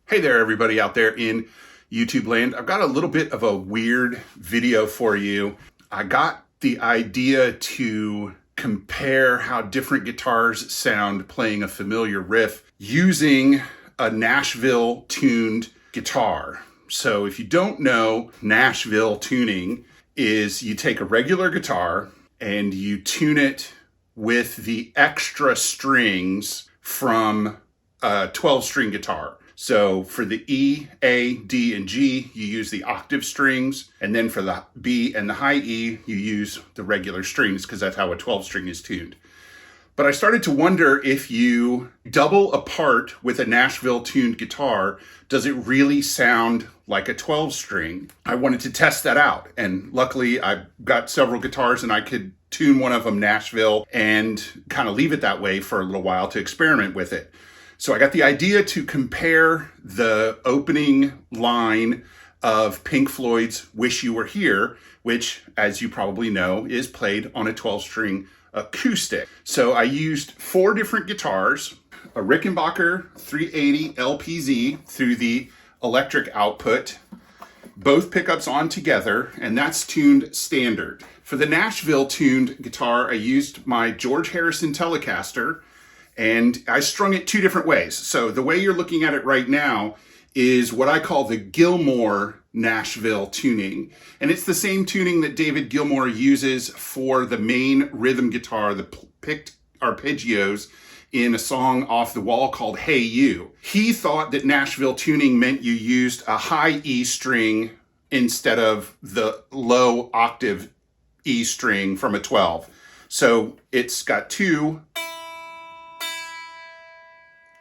Hey there, everybody out there in YouTube land. I've got a little bit of a weird video for you. I got the idea to compare how different guitars sound playing a familiar riff using a Nashville-tuned guitar. So if you don't know, Nashville tuning is you take a regular guitar and you tune it with the extra strings from a 12-string guitar. So for the E, A, D, and G, you use the octave strings. And then for the B and the high E, you use the regular strings because that's how a 12-string is tuned. But I started to wonder, if you double apart with a Nashville-tuned guitar, does it really sound like a 12-string? I wanted to test that out. And luckily, I've got several guitars and I could tune one of them Nashville and kind of leave it that way for a little while to experiment with it. So I got the idea to compare the opening line of Pink Floyd's Wish You Were Here, which, as you probably know, is played on a 12-string acoustic. So I used 4 different guitars, a Rickenbacker 380 LPZ through the electric output, both pickups on together, and that's tuned standard. For the Nashville tuned guitar, I used my George Harrison Telecaster, and I strung it 2 different ways. So the way you're looking at it right now is what I call the Gilmour Nashville tuning. And it's the same tuning that David Gilmour uses for the main rhythm guitar, the picked arpeggios in a song off the wall called Hey You. He thought that Nashville tuning meant you used a high E string instead of the low octave E string from a 12. So it's got 2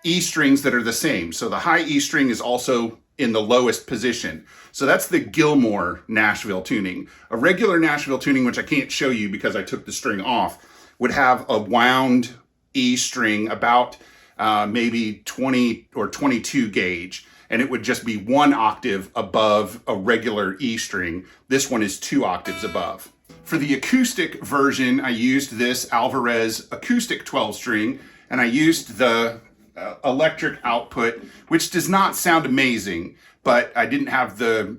E strings that are the same. So the high E string is also in the lowest position. So that's the Gilmour Nashville tuning. A regular Nashville tuning, which I can't show you because I took the string off, would have a wound E string about maybe 20 or 22 gauge. And it would just be 1 octave above a regular E string. This one is 2 octaves above. For the acoustic version, I used this Alvarez acoustic 12 string, and I used the electric output, which does not sound amazing, but I didn't have the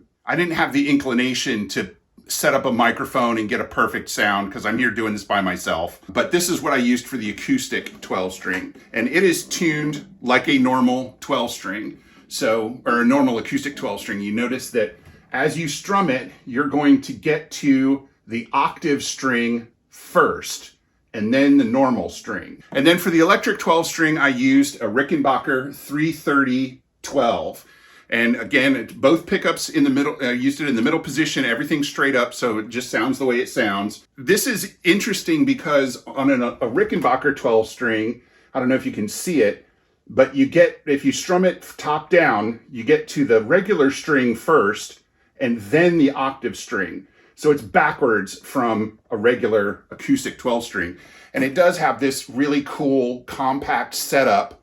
inclination to set up a microphone and get a perfect sound because I'm here doing this by myself. But this is what I used for the acoustic 12 string, and it is tuned like a normal 12 string. So, or a normal acoustic 12 string. You notice that as you strum it, you're going to get to the octave string first, and then the normal string. And then for the electric 12 string, I used a Rickenbacker 330 12. And again, both pickups in the middle, I used it in the middle position, everything straight up, so it just sounds the way it sounds. This is interesting because on a Rickenbacker 12 string, I don't know if you can see it, but you get, if you strum it top down, you get to the regular string first, and then the octave string. So it's backwards from a regular acoustic 12 string. And it does have this really cool compact setup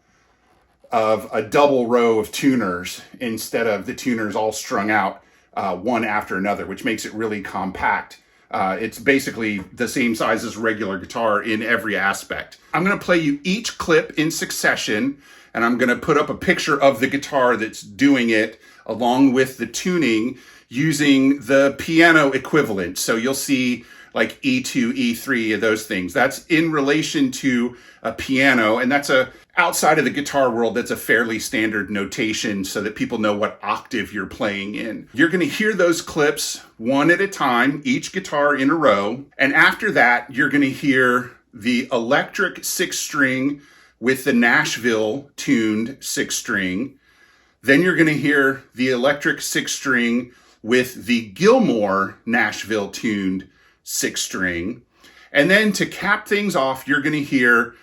of a double row of tuners instead of the tuners all strung out one after another, which makes it really compact. It's basically the same size as a regular guitar in every aspect. I'm gonna play you each clip in succession, and I'm gonna put up a picture of the guitar that's doing it along with the tuning using the piano equivalent. So you'll see like E2, E3, of those things. That's in relation to a piano, and that's outside of the guitar world, that's a fairly standard notation so that people know what octave you're playing in. You're gonna hear those clips one at a time, each guitar in a row, and after that, you're gonna hear the electric 6 string with the Nashville tuned 6 string. Then you're gonna hear the electric 6 string with the Gilmour Nashville tuned 6 string. And then to cap things off, you're gonna hear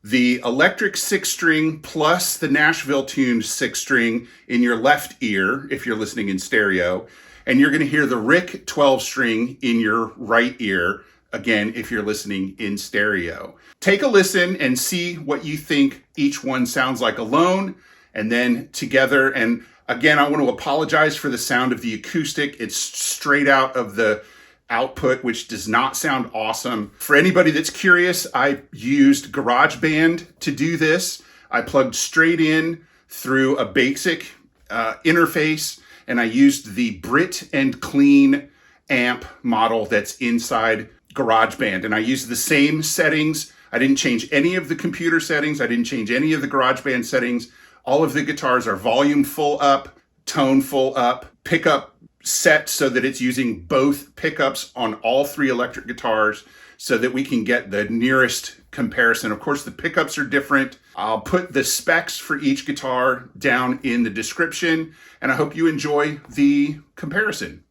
the electric 6 string plus the Nashville tuned 6 string in your left ear, if you're listening in stereo. And you're gonna hear the Rick 12 string in your right ear, again, if you're listening in stereo. Take a listen and see what you think each one sounds like alone and then together. And again, I want to apologize for the sound of the acoustic. It's straight out of the output, which does not sound awesome. For anybody that's curious, I used GarageBand to do this. I plugged straight in through a basic interface, and I used the Brit and Clean amp model that's inside GarageBand. And I used the same settings. I didn't change any of the computer settings. I didn't change any of the GarageBand settings. All of the guitars are volume full up, tone full up, pickup set so that it's using both pickups on all 3 electric guitars so that we can get the nearest comparison. Of course, the pickups are different. I'll put the specs for each guitar down in the description, and I hope you enjoy the comparison.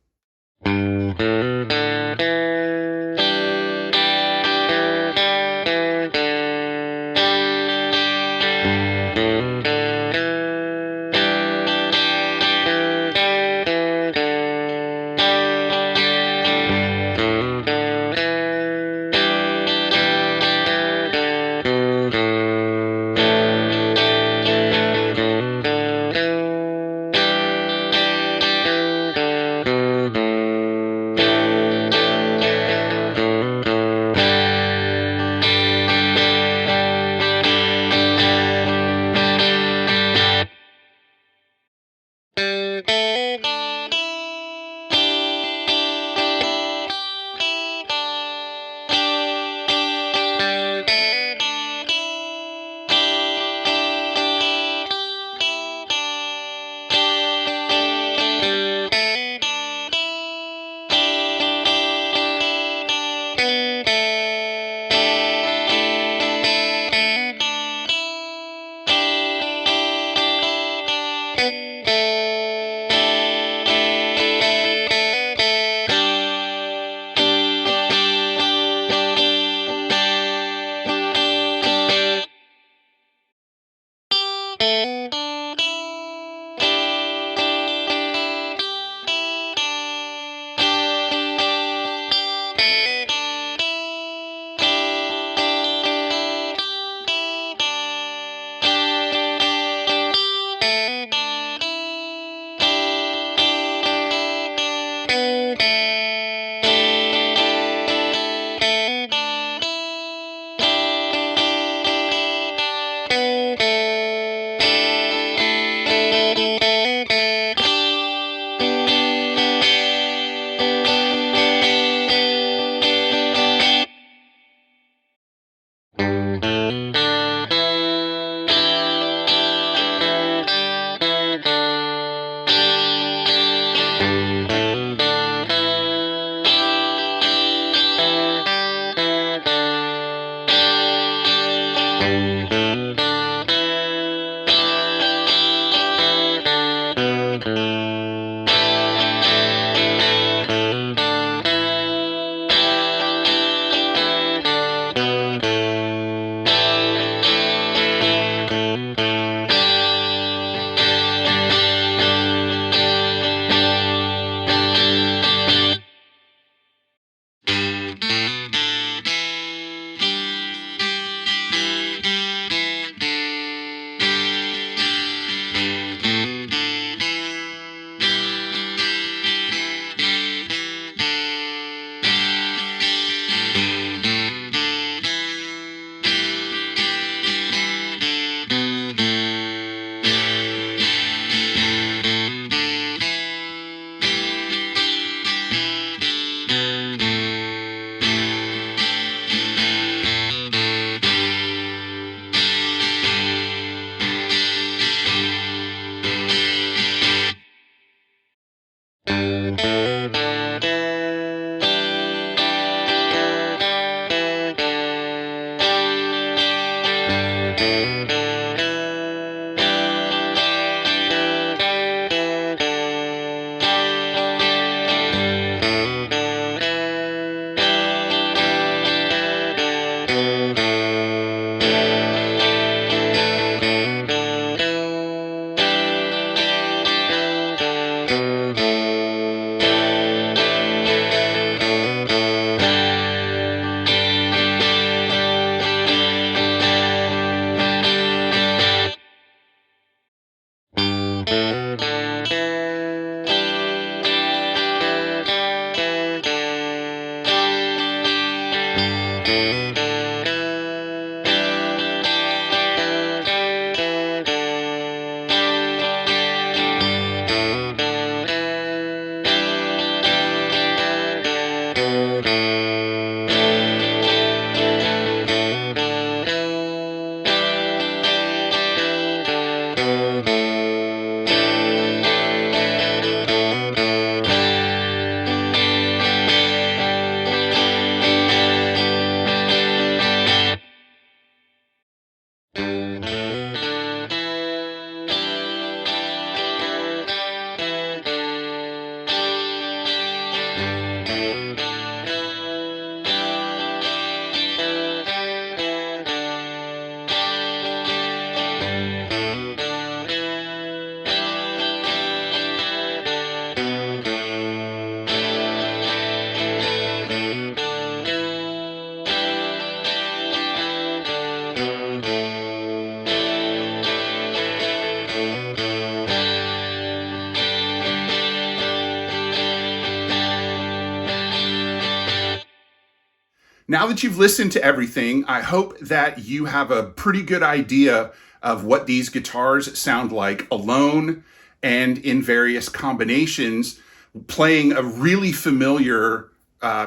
Now that you've listened to everything, I hope that you have a pretty good idea of what these guitars sound like alone and in various combinations, playing a really familiar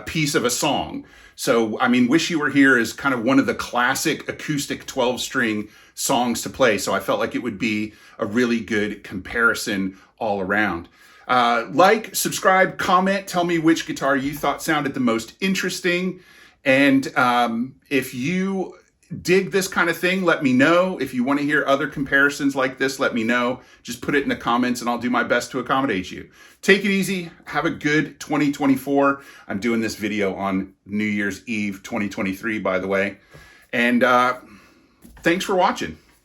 piece of a song. So, I mean, Wish You Were Here is kind of one of the classic acoustic 12-string songs to play. So I felt like it would be a really good comparison all around. Like, subscribe, comment, tell me which guitar you thought sounded the most interesting. And if you dig this kind of thing, let me know. If you want to hear other comparisons like this, let me know. Just put it in the comments and I'll do my best to accommodate you. Take it easy. Have a good 2024. I'm doing this video on New Year's Eve 2023, by the way. And thanks for watching.